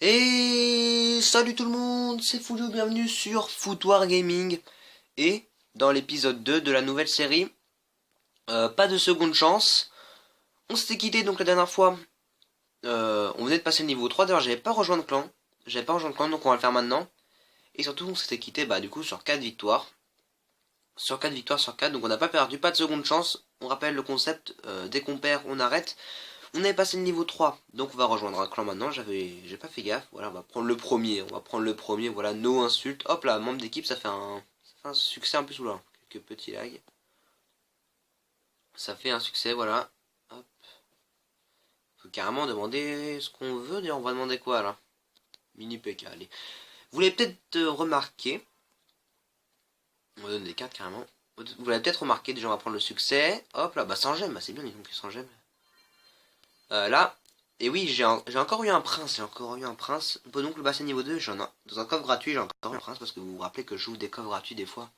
Et salut tout le monde, c'est Foulio, bienvenue sur Foutoir Gaming. Et dans l'épisode 2 de la nouvelle série, pas de seconde chance. On s'était quitté donc la dernière fois, on venait de passer le niveau 3, d'ailleurs j'avais pas rejoint le clan. Donc on va le faire maintenant. Et surtout on s'était quitté du coup sur 4 victoires. Sur 4 victoires sur 4, donc on n'a pas perdu, pas de seconde chance. On rappelle le concept, dès qu'on perd on arrête. On avait passé le niveau 3, donc on va rejoindre un clan maintenant, j'ai pas fait gaffe, voilà, on va prendre le premier, voilà, no insulte, hop là, membre d'équipe, ça fait un succès un peu sous là, quelques petits lags, ça fait un succès, voilà, hop, faut carrément demander ce qu'on veut, dire, on va demander quoi là, mini PK, allez, vous l'avez peut-être remarqué, on va donner des cartes carrément, vous l'avez peut-être remarqué, déjà on va prendre le succès, hop là, bah sans gemme, bah c'est bien, dis donc, sans gemme, là, et oui, j'ai encore eu un prince, On peut donc le passer niveau 2, dans un coffre gratuit, j'ai encore eu un prince, parce que vous vous rappelez que je joue des coffres gratuits des fois.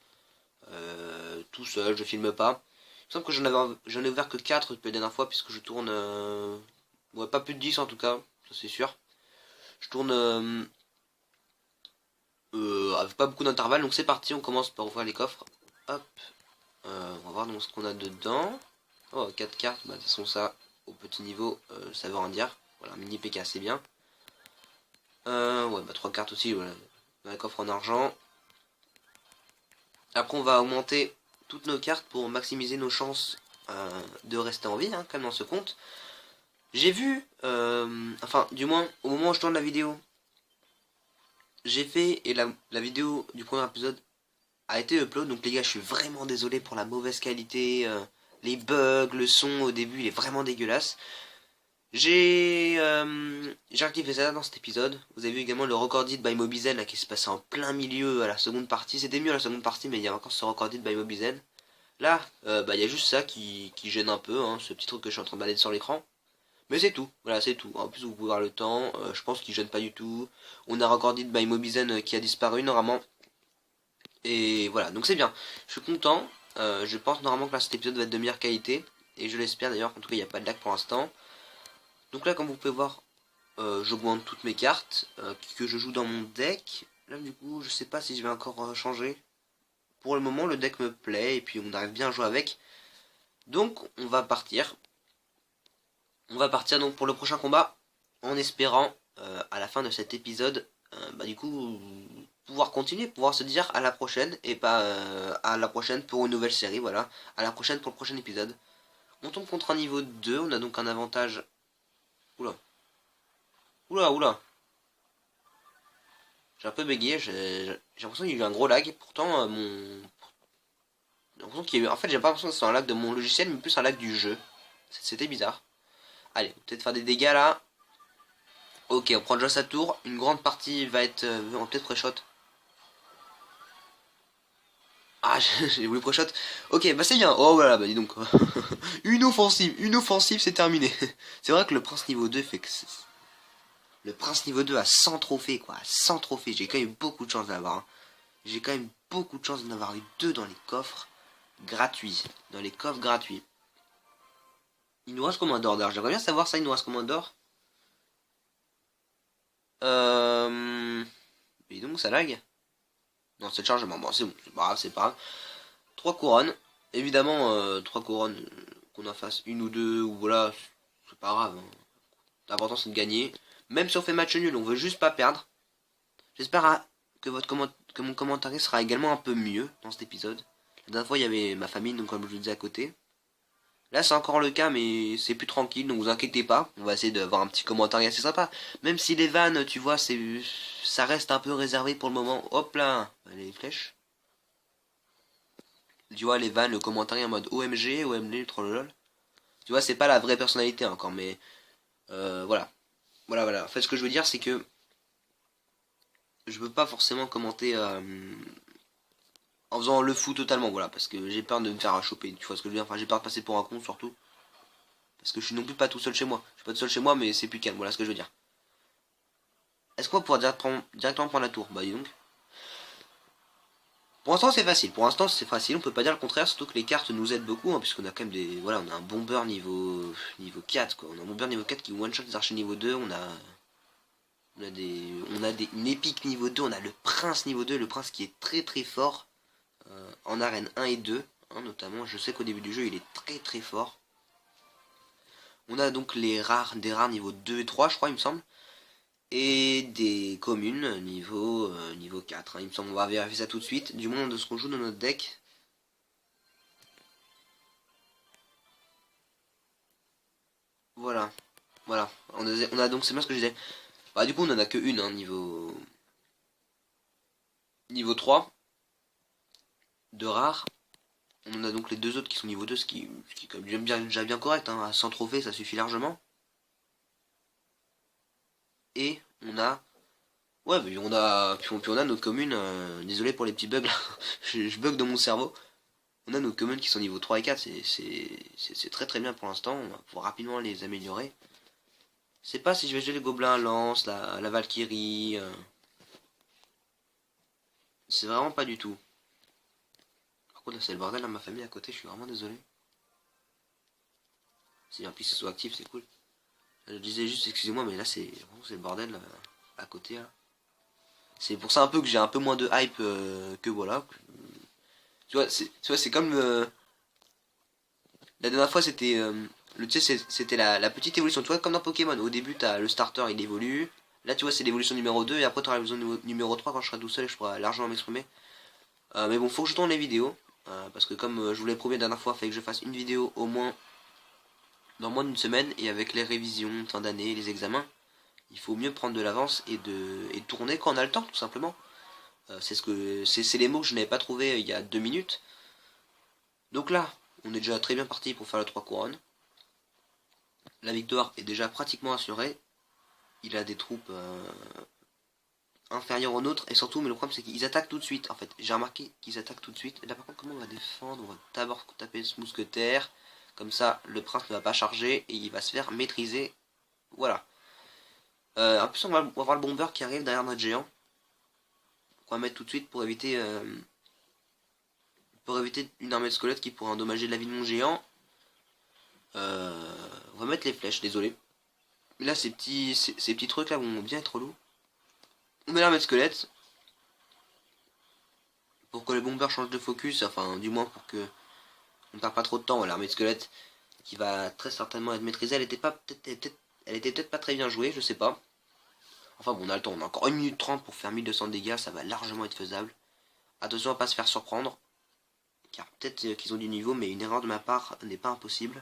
Tout seul, je filme pas. Il me semble que j'en ai ouvert que 4 depuis la dernière fois, puisque je tourne... ouais, pas plus de 10 en tout cas, ça c'est sûr. Je tourne avec pas beaucoup d'intervalle, donc c'est parti, on commence par ouvrir les coffres. Hop, on va voir donc ce qu'on a dedans. Oh, 4 cartes, bah de toute façon ça, au petit niveau, ça veut rien dire. Voilà, mini PK c'est bien. Ouais, bah 3 cartes aussi, voilà. Un coffre en argent. Après, on va augmenter toutes nos cartes pour maximiser nos chances de rester en vie, hein, comme dans ce compte. J'ai vu, enfin, du moins, au moment où je tourne la vidéo, j'ai fait, et la vidéo du premier épisode a été upload, donc les gars, je suis vraiment désolé pour la mauvaise qualité, les bugs, le son au début, il est vraiment dégueulasse. J'ai activé ça dans cet épisode. Vous avez vu également le recorded by Mobizen là, qui se passait en plein milieu à la seconde partie. C'était mieux à la seconde partie, mais il y a encore ce recorded by Mobizen. Là, il y a juste ça qui gêne un peu, hein, ce petit truc que je suis en train de balader sur l'écran. Mais c'est tout, voilà, c'est tout. En plus, vous pouvez voir le temps, je pense qu'il gêne pas du tout. On a recorded by Mobizen qui a disparu normalement. Et voilà, donc c'est bien. Je suis content. Je pense normalement que là, cet épisode va être de meilleure qualité. Et je l'espère d'ailleurs, en tout cas, il n'y a pas de lag pour l'instant. Donc là, comme vous pouvez voir, j'augmente toutes mes cartes que je joue dans mon deck. Là, du coup, je sais pas si je vais encore changer. Pour le moment, le deck me plaît et puis on arrive bien à jouer avec. Donc, on va partir. On va partir donc pour le prochain combat en espérant, à la fin de cet épisode, du coup, pouvoir continuer, pouvoir se dire à la prochaine et pas à la prochaine pour une nouvelle série. Voilà, à la prochaine pour le prochain épisode. On tombe contre un niveau 2, on a donc un avantage. Oula, oula, oula. J'ai un peu bégayé, j'ai l'impression qu'il y a eu un gros lag. Pourtant, j'ai l'impression qu'il y a eu... En fait, j'ai pas l'impression que c'est un lag de mon logiciel, mais plus un lag du jeu. C'était bizarre. Allez, on va peut-être faire des dégâts là. Ok, on prend déjà sa tour. Une grande partie va être... on va peut-être pré-shot. Ah, j'ai voulu pré-shot. Ok, bah c'est bien. Oh voilà, bah dis donc. Une offensive, c'est terminé. C'est vrai que le prince niveau 2 fait que... Le prince niveau 2 a 100 trophées, quoi. 100 trophées. J'ai quand même beaucoup de chance d'avoir. Hein. J'ai quand même beaucoup de chance d'en avoir eu 2 dans les coffres gratuits. Dans les coffres gratuits. Il nous reste combien d'or d'ailleurs? J'aimerais bien savoir ça, il nous reste combien d'or. Et donc ça lag. Non, c'est le chargement. Bon, c'est bon, c'est pas grave, c'est pas grave. 3 couronnes. Évidemment, 3 couronnes, qu'on en fasse une ou deux, ou voilà, c'est pas grave. Hein. L'important c'est de gagner. Même si on fait match nul, on veut juste pas perdre. J'espère que, que mon commentaire sera également un peu mieux dans cet épisode. La dernière fois, il y avait ma famille, donc comme je vous disais à côté. Là, c'est encore le cas, mais c'est plus tranquille, donc vous inquiétez pas. On va essayer d'avoir un petit commentaire assez sympa. Même si les vannes, tu vois, ça reste un peu réservé pour le moment. Hop là, les flèches. Tu vois, les vannes, le commentaire en mode OMG, OMG, trollolol. Tu vois, c'est pas la vraie personnalité encore, mais voilà. Voilà. En fait, ce que je veux dire, c'est que je veux pas forcément commenter en faisant le fou totalement, voilà, parce que j'ai peur de me faire choper, tu vois ce que je veux dire, enfin j'ai peur de passer pour un con surtout, parce que je suis non plus pas tout seul chez moi, je suis pas tout seul chez moi mais c'est plus calme, voilà ce que je veux dire. Est-ce qu'on va pouvoir directement prendre la tour? Bah dis donc. Pour l'instant c'est facile, on peut pas dire le contraire, surtout que les cartes nous aident beaucoup, hein, puisqu'on a quand même des... Voilà, on a un bomber niveau 4 quoi, on a un bomber niveau 4 qui one-shot des archers niveau 2, on a... Une épique niveau 2, on a le prince niveau 2, le prince qui est très très fort en arène 1 et 2, hein, notamment. Je sais qu'au début du jeu, il est très très fort. On a donc des rares niveau 2 et 3, je crois, il me semble. Et des communes niveau 4, hein, il me semble. On va vérifier ça tout de suite. Du moins de ce qu'on joue dans notre deck. Voilà. Voilà. On a donc, c'est bien ce que je disais. Bah, du coup, on en a que une, hein, niveau 3 de rare. On en a donc les deux autres qui sont niveau 2, ce qui est quand même déjà bien correct. Hein. À 100 trophées, ça suffit largement. Et on a... Ouais, mais puis on a notre commune. Désolé pour les petits bugs là. je bug dans mon cerveau. On a nos communes qui sont niveau 3 et 4. C'est très très bien pour l'instant. On va pouvoir rapidement les améliorer. Je sais pas si je vais jouer les gobelins lance, la Valkyrie. C'est vraiment pas du tout. Par contre, là, c'est le bordel dans ma famille à côté. Je suis vraiment désolé. Si en plus ils sont actifs, c'est cool. Je disais juste, excusez-moi, mais là, c'est le bordel à côté. Là. C'est pour ça un peu que j'ai un peu moins de hype que voilà. Tu vois, c'est comme la dernière fois, c'était tu sais, c'était la petite évolution. Tu vois, comme dans Pokémon. Au début, t'as le starter, il évolue. Là, tu vois, c'est l'évolution numéro 2. Et après, t'auras l'évolution numéro 3 quand je serai tout seul et je pourrai largement m'exprimer. Mais bon, faut que je tourne les vidéos. Parce que comme je vous l'ai promis la dernière fois, il fallait que je fasse une vidéo au moins dans moins d'une semaine. Et avec les révisions de fin d'année, les examens, il faut mieux prendre de l'avance et tourner quand on a le temps, tout simplement. C'est les mots que je n'avais pas trouvé il y a 2 minutes. Donc là, on est déjà très bien parti pour faire le 3 couronnes. La victoire est déjà pratiquement assurée. Il a des troupes inférieures aux nôtres. Et surtout, mais le problème c'est qu'ils attaquent tout de suite. En fait, j'ai remarqué qu'ils attaquent tout de suite. Et là par contre, comment on va défendre? On va d'abord taper ce mousquetaire. Comme ça, le prince ne va pas charger et il va se faire maîtriser. Voilà. En plus, on va avoir le bomber qui arrive derrière notre géant. On va mettre tout de suite pour éviter une armée de squelettes qui pourrait endommager la vie de mon géant. On va mettre les flèches, désolé. Mais là, ces petits trucs là vont bien être relous. On met l'armée de squelettes pour que le bomber change de focus, enfin, du moins pour que on ne perd pas trop de temps. L'armée de squelettes qui va très certainement être maîtrisée, elle était peut-être pas très bien jouée, je sais pas. Enfin bon, on a le temps, on a encore 1 minute 30 pour faire 1200 dégâts, ça va largement être faisable. Attention à pas se faire surprendre, car peut-être qu'ils ont du niveau, mais une erreur de ma part n'est pas impossible.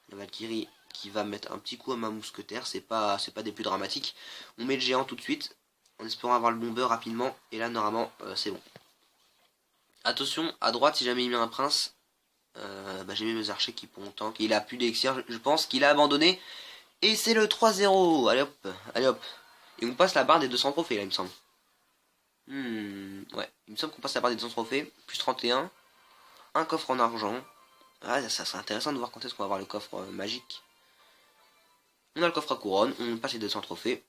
La Valkyrie qui va mettre un petit coup à ma mousquetaire, c'est pas des plus dramatiques. On met le géant tout de suite, en espérant avoir le bomber rapidement, et là normalement c'est bon. Attention, à droite si jamais il met un prince, j'ai mis mes archers qui pourront tank. Il a plus d'élixir, je pense qu'il a abandonné. Et c'est le 3-0. Allez hop, allez hop. Et on passe la barre des 200 trophées là il me semble. Ouais, il me semble qu'on passe la barre des 200 trophées, plus 31. Un coffre en argent. Ah, ça serait intéressant de voir quand est-ce qu'on va avoir le coffre magique. On a le coffre à couronne, on passe les 200 trophées.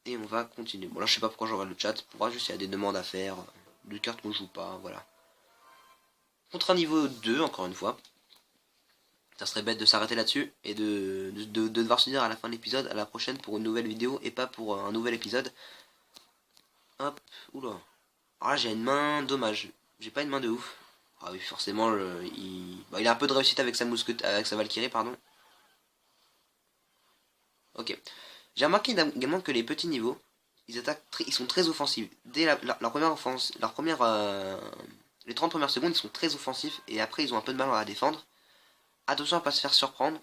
Et on va continuer. Bon là je sais pas pourquoi je regarde le chat, pour voir juste s'il y a des demandes à faire. De cartes qu'on joue pas, voilà. Contre un niveau 2, encore une fois. Ça serait bête de s'arrêter là-dessus et de devoir se dire à la fin de l'épisode, à la prochaine pour une nouvelle vidéo et pas pour un nouvel épisode. Hop, oula. Alors là j'ai une main, dommage. J'ai pas une main de ouf. Ah oui, forcément, il a un peu de réussite avec avec sa Valkyrie, pardon. Ok. J'ai remarqué également que les petits niveaux, ils sont très offensifs. Dès leur première offense, les 30 premières secondes, ils sont très offensifs et après ils ont un peu de mal à défendre. Attention à pas se faire surprendre.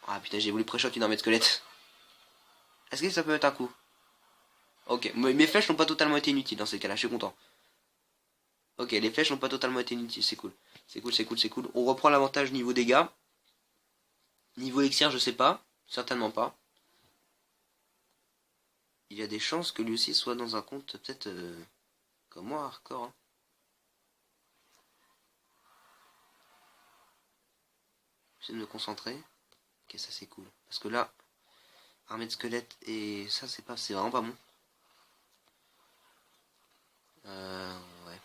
Ah putain, j'ai voulu pré-shot une armée de squelettes. Est-ce que ça peut être un coup? Ok, mes flèches n'ont pas totalement été inutiles dans ces cas-là, je suis content. Ok, les flèches n'ont pas totalement été inutiles, c'est cool. C'est cool, c'est cool, c'est cool. On reprend l'avantage niveau dégâts. Niveau élixir, je sais pas. Certainement pas. Il y a des chances que lui aussi soit dans un compte peut-être comme moi, hardcore. Hein. J'essaie de me concentrer. Ok, ça c'est cool. Parce que là, armée de squelettes et ça c'est vraiment pas bon. Ouais.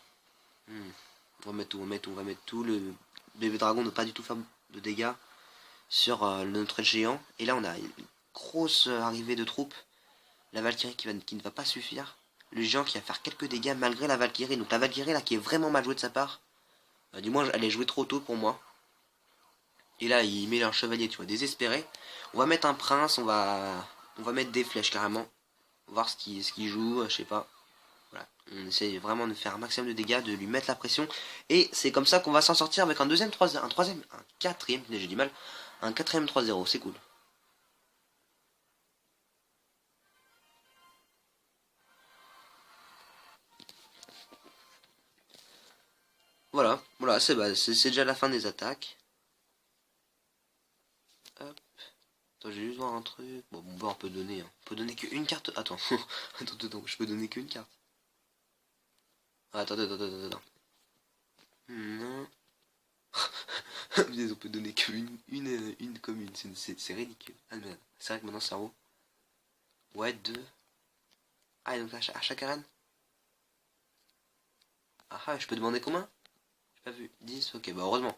On va mettre tout. Le bébé dragon ne pas du tout faire de dégâts sur notre géant. Et là on a une grosse arrivée de troupes. La Valkyrie qui ne va pas suffire. Le géant qui va faire quelques dégâts malgré la Valkyrie. Donc la Valkyrie là qui est vraiment mal jouée de sa part. Du moins elle est jouée trop tôt pour moi. Et là il met un chevalier, tu vois, désespéré. On va mettre un prince, on va mettre des flèches carrément. Voir ce qu'il joue, je sais pas. Voilà. On essaie vraiment de faire un maximum de dégâts, de lui mettre la pression. Et c'est comme ça qu'on va s'en sortir avec un quatrième, j'ai du mal. Un quatrième 3-0, c'est cool. Voilà, c'est déjà la fin des attaques. Hop. Attends, je vais juste voir un truc. Bon, on peut donner. Hein. On peut donner qu'une carte. Attends, attends, je peux donner qu'une carte. Attends. Non. On peut donner qu'une commune. C'est ridicule. Ah merde. C'est vrai que maintenant c'est en haut. Ouais, deux. Ah, et donc à chaque arène. Ah, je peux demander combien? J'ai pas vu. 10. Ok, bah heureusement.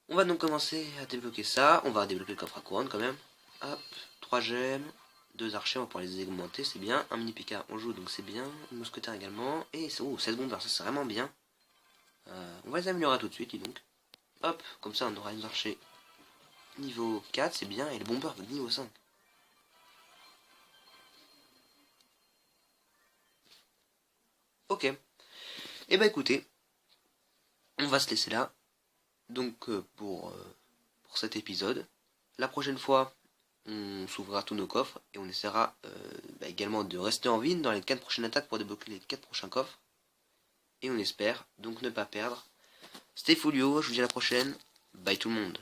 On va donc commencer à débloquer ça. On va débloquer le coffre à couronne quand même. Hop, 3 gemmes, 2 archers, on va pouvoir les augmenter, c'est bien. Un mini PK, on joue donc c'est bien. Un mousquetaire également. Et oh, 16 bombers, ça c'est vraiment bien. On va les améliorer tout de suite, dis donc. Hop, comme ça on aura les archers niveau 4, c'est bien. Et le bomber niveau 5. Ok. Et bah écoutez, on va se laisser là. Donc pour cet épisode. La prochaine fois, on s'ouvrira tous nos coffres et on essaiera également de rester en vie dans les 4 prochaines attaques pour débloquer les 4 prochains coffres. Et on espère donc ne pas perdre. C'était Folio, je vous dis à la prochaine. Bye tout le monde.